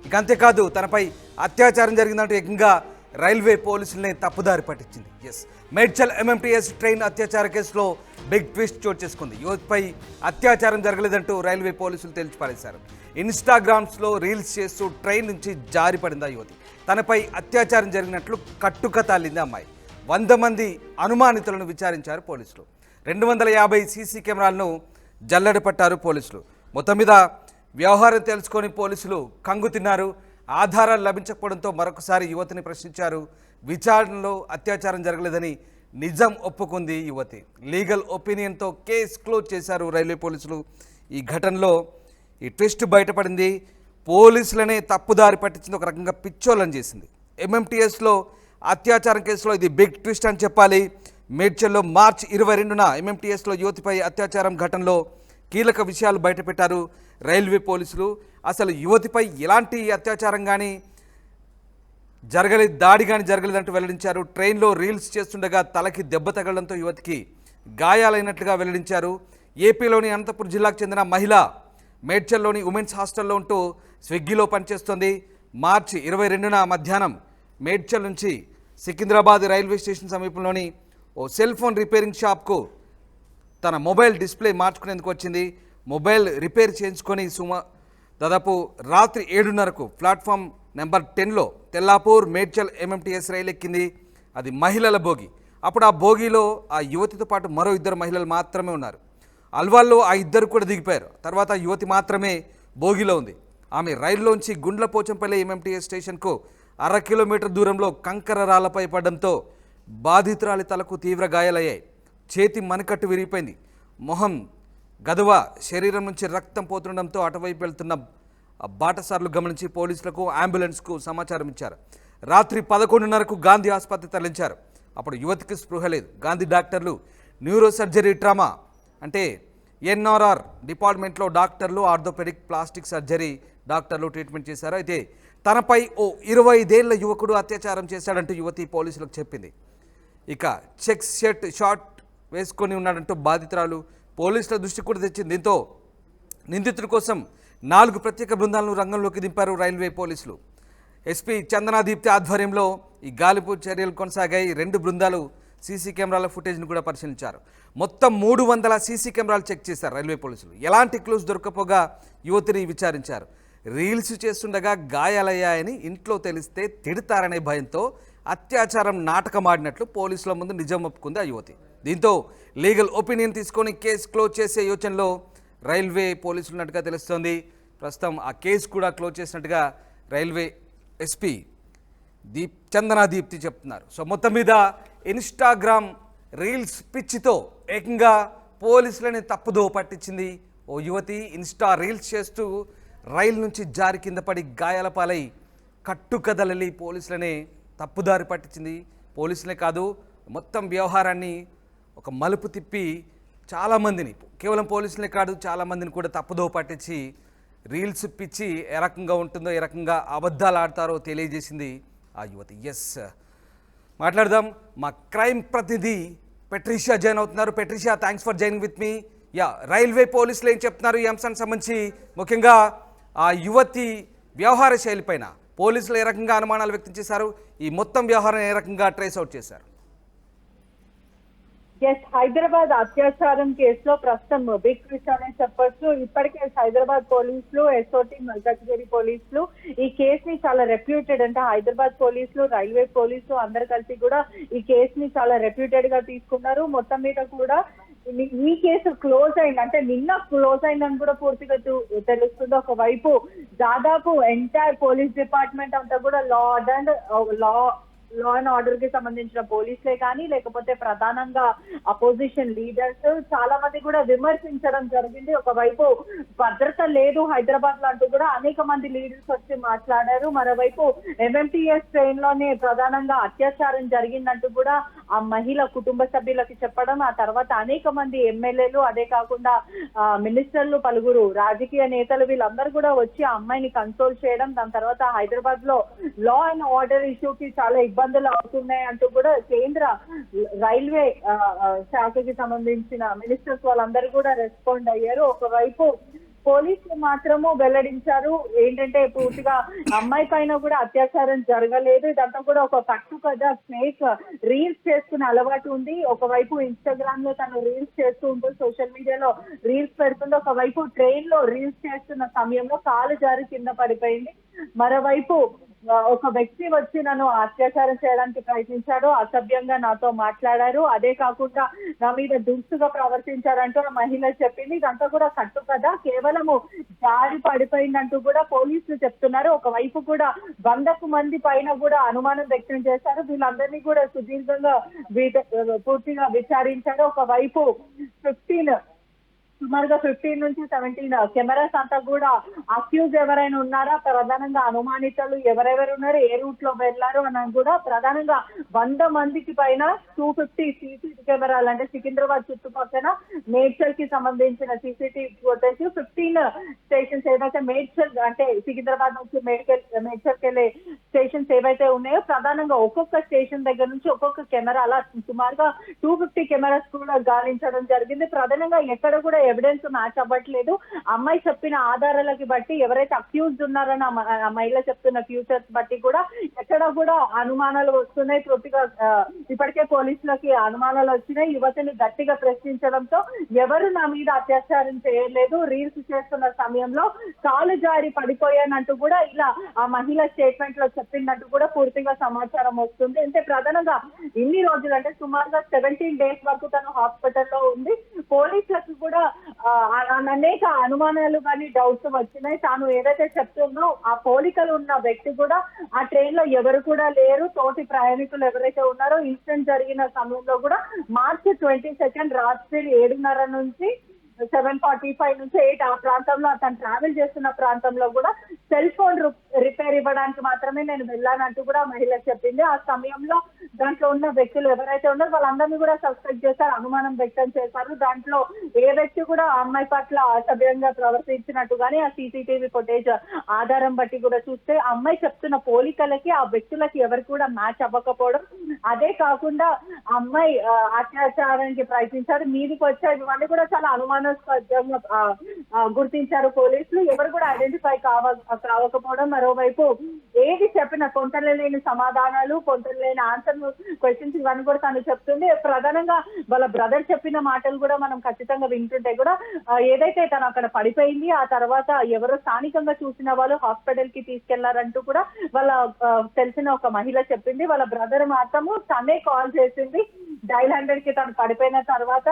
ఇక అంతేకాదు తనపై అత్యాచారం జరిగిందంటూ ఏకంగా రైల్వే పోలీసుల్ని తప్పుదారి పట్టించింది. మేడ్చల్ ఎంఎంటీఎస్ ట్రైన్ అత్యాచార కేసులో బిగ్ ట్విస్ట్ చోటు చేసుకుంది. యువతిపై అత్యాచారం జరగలేదంటూ రైల్వే పోలీసులు తేల్చిపారేశారు. ఇన్స్టాగ్రామ్స్లో రీల్స్ చేస్తూ ట్రైన్ నుంచి జారిపడింది యువతి. తనపై అత్యాచారం జరిగినట్లు కట్టుకథ అల్లింది అమ్మాయి. 100 మంది అనుమానితులను విచారించారు పోలీసులు. 250 సీసీ కెమెరాలను జల్లెడ పట్టారు పోలీసులు. మొత్తం మీద వ్యవహారం తెలుసుకొని పోలీసులు కంగు తిన్నారు. ఆధారాలు లభించకపోవడంతో మరొకసారి యువతిని ప్రశ్నించారు. విచారణలో అత్యాచారం జరగలేదని నిజం ఒప్పుకుంది యువతి. లీగల్ ఒపీనియన్తో కేసు క్లోజ్ చేశారు రైల్వే పోలీసులు. ఈ ఘటనలో ఈ ట్విస్ట్ బయటపడింది. పోలీసులనే తప్పుదారి పట్టించింది, ఒక రకంగా పిచ్చోళ్ళని చేసింది. ఎంఎంటీఎస్లో అత్యాచారం కేసులో ఇది బిగ్ ట్విస్ట్ అని చెప్పాలి. మేడ్చల్లో మార్చి 22న ఎంఎంటీఎస్లో యువతిపై అత్యాచారం ఘటనలో కీలక విషయాలు బయటపెట్టారు రైల్వే పోలీసులు. అసలు యువతిపై ఎలాంటి అత్యాచారం కానీ జరగలేదు, దాడి కానీ జరగలేదంటూ వెల్లడించారు. ట్రైన్లో రీల్స్ చేస్తుండగా తలకి దెబ్బ తగలడంతో యువతికి గాయాలైనట్లుగా వెల్లడించారు. ఏపీలోని అనంతపురం జిల్లాకు చెందిన మహిళ మేడ్చల్లోని ఉమెన్స్ హాస్టల్లో ఉంటూ స్విగ్గీలో పనిచేస్తోంది. మార్చి 22న మధ్యాహ్నం మేడ్చల్ నుంచి సికింద్రాబాద్ రైల్వే స్టేషన్ సమీపంలోని ఓ సెల్ ఫోన్ రిపేరింగ్ షాప్కు తన మొబైల్ డిస్ప్లే మార్చుకునేందుకు వచ్చింది. మొబైల్ రిపేర్ చేయించుకొని దాదాపు రాత్రి 7:30కు ప్లాట్ఫామ్ నెంబర్ 10లో తెల్లాపూర్ మేడ్చల్ ఎంఎంటీఎస్ రైలు ఎక్కింది. అది మహిళల బోగి. అప్పుడు ఆ బోగిలో ఆ యువతితో పాటు మరో 2 మహిళలు మాత్రమే ఉన్నారు. అల్వాల్లో ఆ 2 కూడా దిగిపోయారు. తర్వాత యువతి మాత్రమే బోగిలో ఉంది. ఆమె రైల్లోంచి గుండ్లపోచంపల్లి ఎంఎంటీఎస్ స్టేషన్కు 1/2 కిలోమీటర్ దూరంలో కంకర రాళ్లపై పడడంతో బాధితురాలి తలకు తీవ్ర గాయాలయ్యాయి. చేతి మణికట్టు విరిగిపోయింది. మొహం గదువ, శరీరం నుంచి రక్తం పోతుండడంతో అటువైపు వెళ్తున్న బాటసార్లు గమనించి పోలీసులకు, అంబులెన్స్కు సమాచారం ఇచ్చారు. రాత్రి 11:30కు గాంధీ ఆసుపత్రి తరలించారు. అప్పుడు యువతికి స్పృహ లేదు. గాంధీ డాక్టర్లు న్యూరో సర్జరీ, ట్రామా అంటే ఎన్ఆర్ఆర్ డిపార్ట్మెంట్లో డాక్టర్లు, ఆర్థోపెడిక్, ప్లాస్టిక్ సర్జరీ డాక్టర్లు ట్రీట్మెంట్ చేశారు. అయితే తనపై ఓ 25 ఏళ్ల యువకుడు అత్యాచారం చేశాడంటూ యువతి పోలీసులకు చెప్పింది. ఇక చెక్స్ షార్ట్ వేసుకొని ఉన్నాడంటూ బాధితురాలు పోలీసుల దృష్టి కూడా తెచ్చింది. దీంతో నిందితుడి కోసం 4 ప్రత్యేక బృందాలను రంగంలోకి దింపారు రైల్వే పోలీసులు. ఎస్పీ చందనాదీప్తి ఆధ్వర్యంలో ఈ గాలింపు చర్యలు కొనసాగాయి. 2 బృందాలు సీసీ కెమెరాల ఫుటేజ్ను కూడా పరిశీలించారు. మొత్తం 300 సీసీ కెమెరాలు చెక్ చేశారు రైల్వే పోలీసులు. ఎలాంటి క్లూస్ దొరకపోగా యువతిని విచారించారు. రీల్స్ చేస్తుండగా గాయాలయ్యాయని ఇంట్లో తెలిస్తే తిడతారనే భయంతో అత్యాచారం నాటకమాడినట్లు పోలీసుల ముందు నిజం ఒప్పుకుంది ఆ యువతి. దీంతో లీగల్ ఒపీనియన్ తీసుకొని కేసు క్లోజ్ చేసే యోచనలో రైల్వే పోలీసులు ఉన్నట్టుగా తెలుస్తోంది. ప్రస్తుతం ఆ కేసు కూడా క్లోజ్ చేసినట్టుగా రైల్వే ఎస్పీ చందనాదీప్తి చెప్తున్నారు. సో మొత్తం మీద ఇన్స్టాగ్రామ్ రీల్స్ పిచ్చితో ఏకంగా పోలీసులని తప్పుదో పట్టించింది ఓ యువతి. ఇన్స్టా రీల్స్ చేస్తూ రైలు నుంచి జారి కింద పడి గాయాల పాలై కట్టుకదలలి పోలీసులనే తప్పుదారి పట్టించింది. పోలీసులే కాదు, మొత్తం వ్యవహారాన్ని ఒక మలుపు తిప్పి చాలామందిని, కేవలం పోలీసులే కాదు చాలామందిని కూడా తప్పుదో పట్టించి రీల్స్ పిచ్చి ఏ రకంగా ఉంటుందో, ఏ రకంగా అబద్ధాలు ఆడతారో తెలియజేసింది ఆ యువతి. మాట్లాడదాం. మా క్రైమ్ ప్రతినిధి పెట్రిషియా జాయిన్ అవుతున్నారు. Patricia, thanks for joining with me. Railway పోలీసులు ఏం చెప్తున్నారు ఈ అంశానికి సంబంధించి? ముఖ్యంగా ఆ యువతి వ్యవహార శైలిపైన పోలీసులు ఏ రకంగా అనుమానాలు వ్యక్తం చేశారు? ఈ మొత్తం వ్యవహారం ఏ రకంగా ట్రేస్ అవుట్ చేశారు? హైదరాబాద్ అత్యాచారం కేసులో ప్రస్తుతం బిగ్ ట్విస్ట్ అనే చెప్పొచ్చు. ఇప్పటికే హైదరాబాద్ పోలీసులు, ఎస్ఓటి మల్కాజ్గిరి పోలీసులు ఈ కేసుని చాలా రెప్యూటెడ్, అంటే హైదరాబాద్ పోలీసులు, రైల్వే పోలీసులు అందరు కలిసి కూడా ఈ కేసుని చాలా రెప్యూటెడ్ గా తీసుకున్నారు. మొత్తం మీద కూడా ఈ కేసు క్లోజ్ అయింది, అంటే నిన్న క్లోజ్ అయిందని కూడా పూర్తిగా తెలుస్తుంది. ఒకవైపు దాదాపు ఎంటైర్ పోలీస్ డిపార్ట్మెంట్ అంతా కూడా లా అండ్ ఆర్డర్ కి సంబంధించిన పోలీసులే కానీ, లేకపోతే ప్రధానంగా అపోజిషన్ లీడర్స్ చాలా మంది కూడా విమర్శించడం జరిగింది. ఒకవైపు భద్రత లేదు హైదరాబాద్ లో అంటూ కూడా అనేక మంది లీడర్స్ వచ్చి మాట్లాడారు. మరోవైపు ఎంఎంటీఎస్ ట్రైన్ లోనే ప్రధానంగా అత్యాచారం జరిగిందంటూ కూడా ఆ మహిళ కుటుంబ సభ్యులకి చెప్పడం, ఆ తర్వాత అనేక మంది ఎమ్మెల్యేలు, అదే కాకుండా మినిస్టర్లు, పలువురు రాజకీయ నేతలు వీళ్ళందరూ కూడా వచ్చి ఆ అమ్మాయిని కన్సోల్ చేయడం, దాని తర్వాత హైదరాబాద్ లో లా అండ్ ఆర్డర్ ఇష్యూకి చాలా ఇబ్బందులు అవుతున్నాయి అంటూ కూడా కేంద్ర రైల్వే శాఖకి సంబంధించిన మినిస్టర్స్ వాళ్ళందరూ కూడా రెస్పాండ్ అయ్యారు. ఒకవైపు పోలీసులు మాత్రము వెల్లడించారు ఏంటంటే పూర్తిగా అమ్మాయి పైన కూడా అత్యాచారం జరగలేదు, ఇదంతా కూడా ఒక కట్టు కదా, స్నేక్ రీల్స్ చేసుకునే అలవాటు ఉంది. ఒకవైపు ఇన్స్టాగ్రామ్ లో తను రీల్స్ చేస్తూ ఉంటుంది, సోషల్ మీడియాలో రీల్స్ పెడుతుంది. ఒకవైపు ట్రైన్ లో రీల్స్ చేస్తున్న సమయంలో కాలు జారి కింద పడిపోయింది. మరోవైపు ఒక వ్యక్తి వచ్చి నన్ను అత్యాచారం చేయడానికి ప్రయత్నించాడు, అసభ్యంగా నాతో మాట్లాడారు, అదే కాకుండా నా మీద దురుసుగా ప్రవర్తించారంటూ ఆ మహిళ చెప్పింది. ఇదంతా కూడా కట్టు కదా, కేవలము జారి పడిపోయిందంటూ కూడా పోలీసులు చెప్తున్నారు. ఒకవైపు కూడా 100 మంది పైన కూడా అనుమానం వ్యక్తం చేశారు. వీళ్ళందరినీ కూడా సుదీర్ఘంగా పూర్తిగా విచారించారు. ఒకవైపు సుమారుగా 15 నుంచి 17 కెమెరాస్ అంతా కూడా అక్యూజ్ ఎవరైనా ఉన్నారా, ప్రధానంగా అనుమానితులు ఎవరెవరు ఉన్నారు, ఏ రూట్ లో వెళ్లారు అని కూడా ప్రధానంగా 100 మందికి పైన 250 సీసీటీవీ కెమెరాలు, అంటే సికింద్రాబాద్ చుట్టుపక్కల మేడ్చల్ కి సంబంధించిన సీసీటీవీ ఫుటేజ్ 15 స్టేషన్స్ ఏదైతే మేడ్చల్ అంటే సికింద్రాబాద్ నుంచి మేడ్చల్కి వెళ్ళే స్టేషన్స్ ఏవైతే ఉన్నాయో ప్రధానంగా ఒక్కొక్క స్టేషన్ దగ్గర నుంచి ఒక్కొక్క కెమెరా అలా సుమారుగా 250 కెమెరాస్ కూడా గాలించడం జరిగింది. ప్రధానంగా ఎక్కడ కూడా ఎవిడెన్స్ మ్యాచ్ అవ్వట్లేదు. అమ్మాయి చెప్పిన ఆధారాలకి బట్టి ఎవరైతే అక్యూజ్డ్ ఉన్నారని ఆ మహిళ చెప్తున్న ఫ్యూచర్స్ బట్టి కూడా ఎక్కడ కూడా అనుమానాలు వస్తున్నాయి. పూర్తిగా ఇప్పటికే పోలీసులకి అనుమానాలు వచ్చినాయి. యువతిని గట్టిగా ప్రశ్నించడంతో ఎవరు నా మీద అత్యాచారం చేయలేదు, రీల్స్ చేస్తున్న సమయంలో కాలు జారి పడిపోయానంటూ కూడా ఇలా ఆ మహిళ స్టేట్మెంట్ లో చెప్పిందంటూ కూడా పూర్తిగా సమాచారం వస్తుంది. అంటే ప్రధానంగా ఇన్ని రోజులు అంటే సుమారుగా 17 days వరకు తను హాస్పిటల్లో ఉంది. పోలీసులకు కూడా అనేక అనుమానాలు కానీ డౌట్స్ వచ్చినాయి. తాను ఏదైతే చెప్తుందో ఆ పోలికలు ఉన్న వ్యక్తి కూడా ఆ ట్రైన్ లో ఎవరు కూడా లేరు. తోటి ప్రయాణికులు ఎవరైతే ఉన్నారో ఇన్సిడెంట్ జరిగిన సమయంలో కూడా March 22 రాత్రి 7:30 నుంచి 7:45 నుంచి 8 ఆ ప్రాంతంలో అతను ట్రావెల్ చేస్తున్న ప్రాంతంలో కూడా సెల్ ఫోన్ రిపేర్ ఇవ్వడానికి మాత్రమే నేను వెళ్ళానంటూ కూడా మహిళ చెప్పింది. ఆ సమయంలో దాంట్లో ఉన్న వ్యక్తులు ఎవరైతే ఉన్నారో వాళ్ళందరినీ కూడా సస్పెక్ట్ చేశారు, అనుమానం వ్యక్తం చేశారు. దాంట్లో ఏ వ్యక్తి కూడా ఆ అమ్మాయి పట్ల అసభ్యంగా ప్రవర్తించినట్టుగానే ఆ సీసీటీవీ ఫుటేజ్ ఆధారం బట్టి కూడా చూస్తే అమ్మాయి చెప్తున్న పోలికలకి ఆ వ్యక్తులకి ఎవరు కూడా మ్యాచ్ అవ్వకపోవడం, అదే కాకుండా అమ్మాయి అత్యాచారానికి ప్రయత్నించారు, మీదికి వచ్చారు, ఇవన్నీ కూడా చాలా అనుమానాస్పదంగా గుర్తించారు పోలీసులు. ఎవరు కూడా ఐడెంటిఫై కావకపోవడం, మరోవైపు ఏది చెప్పిన పొంతలేని సమాధానాలు, పొంతలేని ఆన్సర్ క్వశ్చన్స్ ఇవన్నీ కూడా తను చెప్తుంది. ప్రధానంగా వాళ్ళ బ్రదర్ చెప్పిన మాటలు కూడా మనం ఖచ్చితంగా వింటుంటే కూడా ఏదైతే తను అక్కడ పడిపోయింది, ఆ తర్వాత ఎవరో స్థానికంగా చూసిన వాళ్ళు హాస్పిటల్ కి తీసుకెళ్లారంటూ కూడా వాళ్ళ తెలిసిన ఒక మహిళ చెప్పింది. వాళ్ళ బ్రదర్ మాత్రము తనే కాల్ చేసింది, డైల్ 100 కి తను పడిపోయిన తర్వాత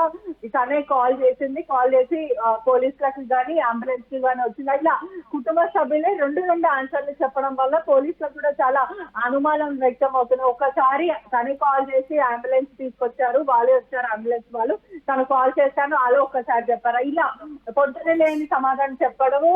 తనే కాల్ చేసింది. కాల్ చేసి పోలీసులకు కానీ అంబులెన్స్ కి కానీ వచ్చింది. ఇట్లా కుటుంబ సభ్యులే రెండు ఆన్సర్లు చెప్పడం వల్ల పోలీసులకు కూడా చాలా అనుమానం వ్యక్తం అవుతుంది. ఒకసారి తనే కాల్ చేసి అంబులెన్స్ తీసుకొచ్చారు, వాళ్ళే వచ్చారు అంబులెన్స్ వాళ్ళు, తను కాల్ చేశాను అలా ఒక్కసారి చెప్పారా, ఇలా పొద్దునే లేని సమాధానం చెప్పడము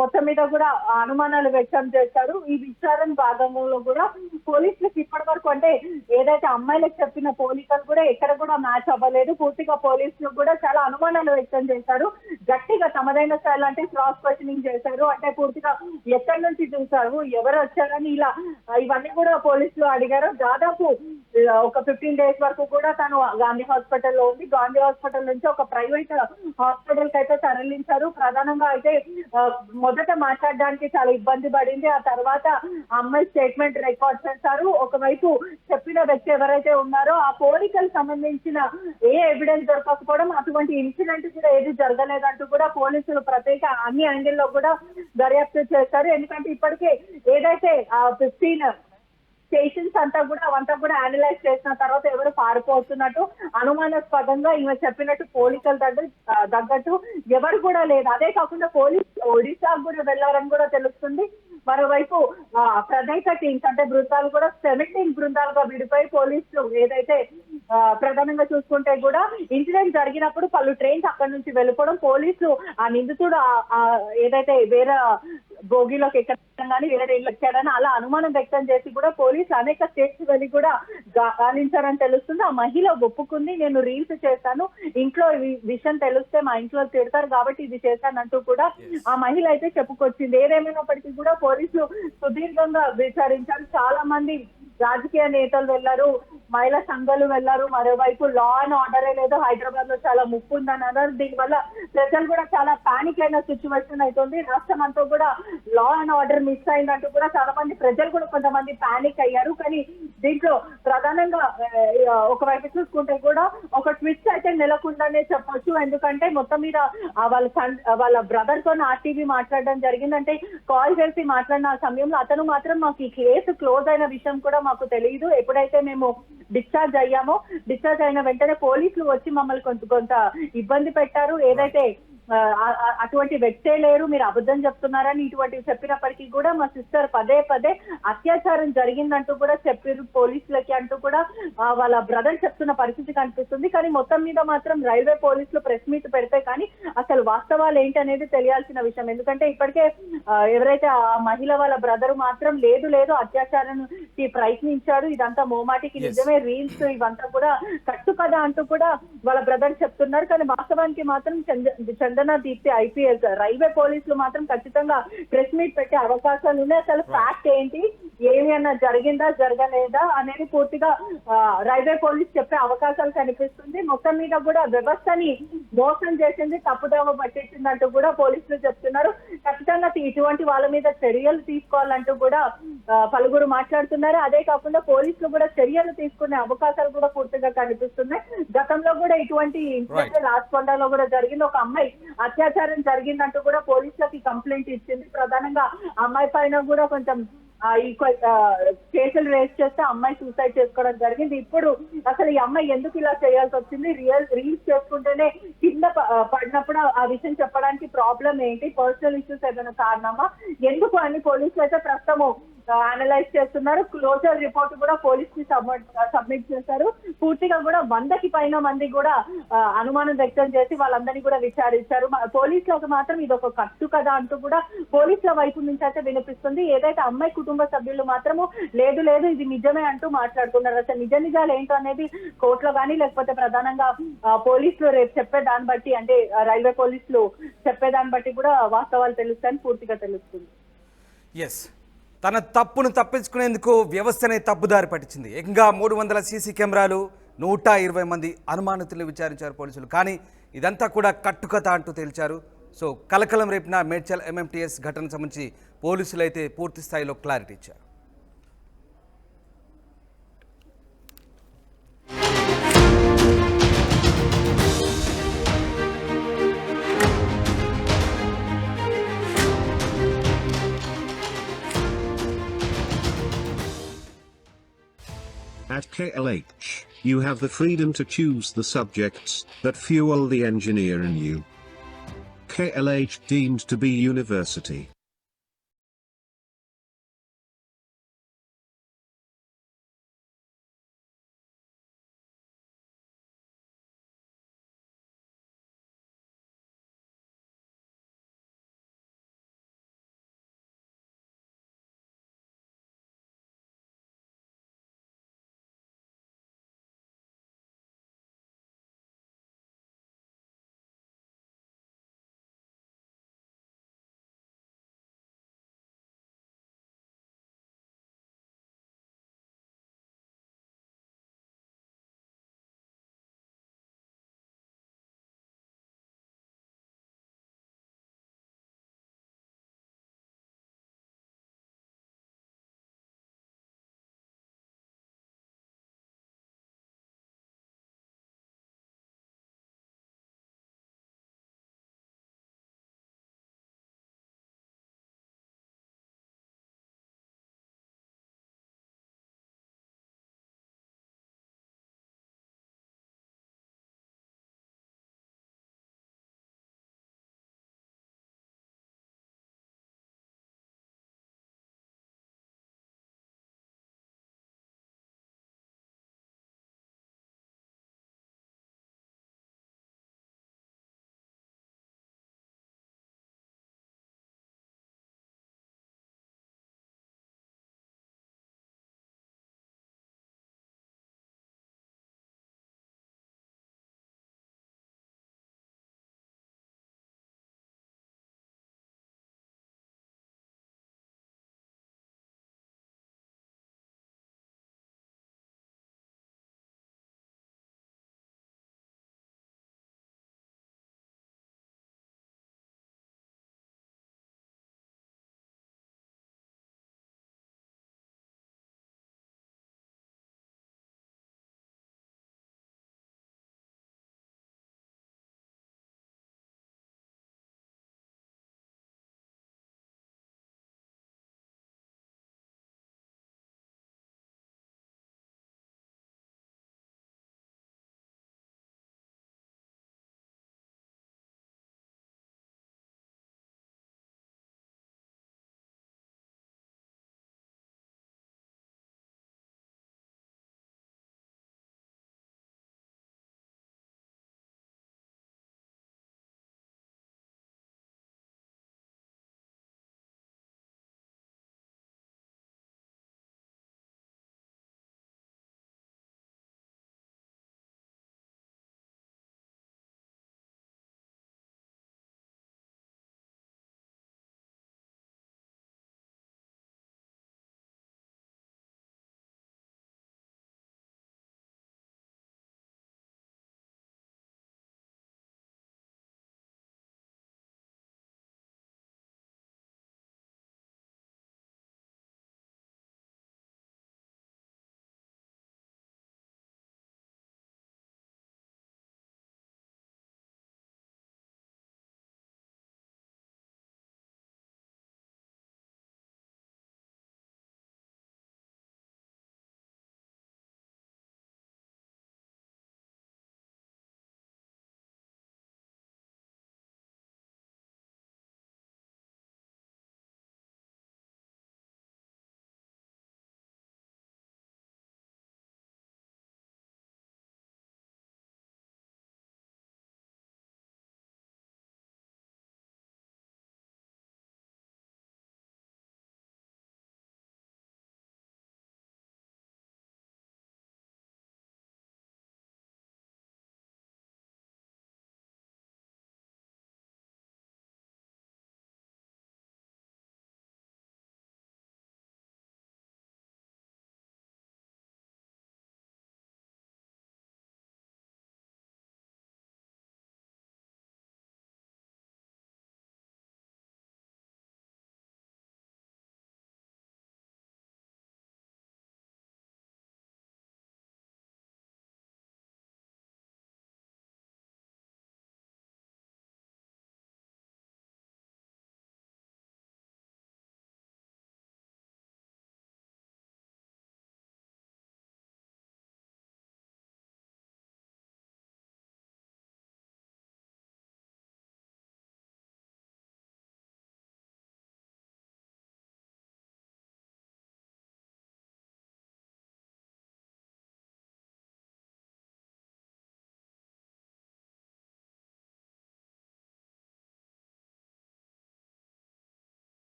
మొత్తం మీద కూడా అనుమానాలు వ్యక్తం చేశారు. ఈ విచారణ భాగంలో కూడా పోలీసులకు ఇప్పటి వరకు అంటే ఏదైతే అమ్మాయిలకు చెప్పిన పోలికలు కూడా ఎక్కడ కూడా మ్యాచ్ అవ్వలేదు. పూర్తిగా పోలీసులు కూడా చాలా అనుమానాలు వ్యక్తం చేశారు. గట్టిగా తమదైన స్టైల్ అంటే క్రాస్ క్వశ్చనింగ్ చేశారు. అంటే పూర్తిగా ఎక్కడి నుంచి చూసారు, ఎవరు వచ్చారని ఇలా ఇవన్నీ కూడా పోలీసులు అడిగారు. దాదాపు ఒక 15 days వరకు కూడా తను గాంధీ హాస్పిటల్లో ఉంది. గాంధీ హాస్పిటల్ నుంచి ఒక ప్రైవేట్ హాస్పిటల్ కి అయితే తరలించారు. ప్రధానంగా అయితే మొదట మాట్లాడడానికి చాలా ఇబ్బంది పడింది. ఆ తర్వాత అమ్మాయి స్టేట్మెంట్ రికార్డ్ చేశారు. ఒకవైపు చెప్పిన వ్యక్తి ఎవరైతే ఉన్నారో ఆ పోలికలకు సంబంధించిన ఏ ఎవిడెన్స్ దొరకకపోవడం, అటువంటి ఇన్సిడెంట్ కూడా ఏది జరగలేదంటూ కూడా పోలీసులు ప్రత్యేక అన్ని యాంగిల్లో కూడా దర్యాప్తు చేశారు. ఎందుకంటే ఇప్పటికే ఏదైతే 15 స్టేషన్స్ అవంతా కూడా అనలైజ్ చేసిన తర్వాత ఎవరు పారిపోతున్నట్టు అనుమానాస్పదంగా ఈమె చెప్పినట్టు పోలికలు తగ్గట్టు ఎవరు కూడా లేదు. అదే కాకుండా పోలీసులు ఒడిశాకు కూడా వెళ్లారని కూడా తెలుస్తుంది. మరోవైపు ప్రత్యేక టీమ్స్ అంటే బృందాలు కూడా 17 బృందాలుగా విడిపోయి పోలీసులు ఏదైతే ప్రధానంగా చూసుకుంటే కూడా ఇన్సిడెంట్ జరిగినప్పుడు పలు ట్రైన్స్ అక్కడి నుంచి వెళ్ళిపోవడం, పోలీసులు ఆ నిందితుడు ఏదైతే వేరే భోగిలోకి ఎక్కడం కానీ వేరే ఇల్లు ఎక్కాడని అలా అనుమానం వ్యక్తం చేసి కూడా పోలీసులు అనేక స్టేట్స్ వెళ్ళి కూడా గాలించారని తెలుస్తుంది. ఆ మహిళ ఒప్పుకుంది, నేను రీల్స్ చేస్తాను, ఇంట్లో విషయం తెలిస్తే మా ఇంట్లో తిడతారు కాబట్టి ఇది చేశానంటూ కూడా ఆ మహిళ అయితే చెప్పుకొచ్చింది. ఏదేమైనప్పటికీ కూడా పోలీసులు సుదీర్ఘంగా విచారించారు. చాలా మంది రాజకీయ నేతలు వెళ్లారు, మహిళా సంఘాలు వెళ్లారు. మరోవైపు లా అండ్ ఆర్డరే లేదు, హైదరాబాద్ లో చాలా ముప్పు ఉందని అన్నారు. దీనివల్ల ప్రజలు కూడా చాలా పానిక్ అయిన సిచ్యువేషన్ అవుతుంది. రాష్ట్రం అంతా కూడా లా అండ్ ఆర్డర్ మిస్ అయిందంటూ కూడా చాలా మంది ప్రజలు కూడా కొంతమంది పానిక్ అయ్యారు. కానీ దీంట్లో ప్రధానంగా ఒకవైపు చూసుకుంటే కూడా ఒక ట్విస్ట్ అయితే నెలకొందనే చెప్పొచ్చు. ఎందుకంటే మొత్తం మీద వాళ్ళ బ్రదర్ తో ఆర్టీవీ మాట్లాడడం జరిగిందంటే కాల్ చేసి మాట్లాడిన సమయంలో అతను మాత్రం మాకు ఈ కేసు క్లోజ్ అయిన విషయం కూడా మాకు తెలియదు. ఎప్పుడైతే మేము డిశ్చార్జ్ అయ్యామో, డిశ్చార్జ్ అయిన వెంటనే పోలీసులు వచ్చి మమ్మల్ని కొంత ఇబ్బంది పెట్టారు. ఏదైతే అటువంటి వ్యక్తే లేరు, మీరు అబద్ధం చెప్తున్నారని ఇటువంటివి చెప్పినప్పటికీ కూడా మా సిస్టర్ పదే పదే అత్యాచారం జరిగిందంటూ కూడా చెప్పారు పోలీసులకి అంటూ కూడా వాళ్ళ బ్రదర్ చెప్తున్న పరిస్థితి కనిపిస్తుంది. కానీ మొత్తం మీద మాత్రం రైల్వే పోలీసులు ప్రెస్ మీట్ పెడితే కానీ అసలు వాస్తవాలు ఏంటి అనేది తెలియాల్సిన విషయం. ఎందుకంటే ఇప్పటికే ఎవరైతే ఆ మహిళ వాళ్ళ బ్రదర్ మాత్రం లేదు అత్యాచారానికి ప్రయత్నించాడు, ఇదంతా మోమాటికి నిజమే, రీల్స్ ఇవంతా కూడా కట్టు కదా అంటూ కూడా వాళ్ళ బ్రదర్ చెప్తున్నారు. కానీ వాస్తవానికి మాత్రం చందన దీప్తి ఐపీఎస్ రైల్వే పోలీసులు మాత్రం ఖచ్చితంగా ప్రెస్ మీట్ పెట్టే అవకాశాలు ఉన్నాయి. అసలు ఫ్యాక్ట్ ఏంటి, ఏమి అన్నా జరిగిందా జరగలేదా అనేది పూర్తిగా రైల్వే పోలీస్ చెప్పే అవకాశాలు కనిపిస్తుంది. మొత్తం మీద కూడా వ్యవస్థని మోసం చేసింది, తప్పుదోవ పట్టించిందంటూ కూడా పోలీసులు చెప్తున్నారు. ఖచ్చితంగా ఇటువంటి వాళ్ళ మీద చర్యలు తీసుకోవాలంటూ కూడా పలువురు మాట్లాడుతున్నారు. అదే కాకుండా పోలీసులు కూడా చర్యలు తీసుకునే అవకాశాలు కూడా పూర్తిగా కనిపిస్తున్నాయి. గతంలో కూడా ఇటువంటి ఇన్సిడెంట్ రాచకొండలో కూడా జరిగింది. ఒక అమ్మాయి అత్యాచారం జరిగిందంటూ కూడా పోలీసులకి కంప్లైంట్ ఇచ్చింది. ప్రధానంగా అమ్మాయి పైన కూడా కొంచెం కేసులు రేస్ చేస్తే అమ్మాయి సూసైడ్ చేసుకోవడం జరిగింది. ఇప్పుడు అసలు ఈ అమ్మాయి ఎందుకు ఇలా చేయాల్సి వచ్చింది, రీల్స్ చేసుకుంటేనే కింద పడినప్పుడు ఆ విషయం చెప్పడానికి ప్రాబ్లం ఏంటి, పర్సనల్ ఇష్యూస్ ఏదైనా కారణమా, ఎందుకు అని పోలీసులు అయితే ప్రస్తుతం అనలైజ్ చేస్తున్నారు. క్లోజర్ రిపోర్ట్ కూడా పోలీస్ కి సబ్మిట్ చేశారు. పూర్తిగా కూడా 100కి పైన మంది కూడా అనుమానం వ్యక్తం చేసి వాళ్ళందరినీ కూడా విచారించారు. పోలీసులకు మాత్రం ఇది ఒక కట్టు కదా అంటూ కూడా పోలీసుల వైపు నుంచి అయితే వినిపిస్తుంది. ఏదైతే అమ్మాయి కుటుంబ సభ్యులు మాత్రము లేదు ఇది నిజమే అంటూ మాట్లాడుతున్నారు. అసలు నిజాలు ఏంటో అనేది కోర్టులో కానీ లేకపోతే ప్రధానంగా పోలీసులు రేపు చెప్పే దాన్ని బట్టి, అంటే రైల్వే పోలీసులు చెప్పేదాన్ని బట్టి కూడా వాస్తవాలు తెలుస్తాయని పూర్తిగా తెలుస్తుంది. ఎస్, తన తప్పును తప్పించుకునేందుకు వ్యవస్థనే తప్పుదారి పట్టించింది. ఏకంగా 300 సీసీ కెమెరాలు, 120 మంది అనుమానితులు విచారించారు పోలీసులు. కానీ ఇదంతా కూడా కట్టుకథ అంటూ తేల్చారు. సో కలకలం రేపిన మేడ్చల్ ఎంఎంటీఎస్ ఘటనకు సంబంధించి పోలీసులు అయితే పూర్తి స్థాయిలో క్లారిటీ ఇచ్చారు. At KLH, you have the freedom to choose the subjects that fuel the engineer in you. KLH deemed to be university.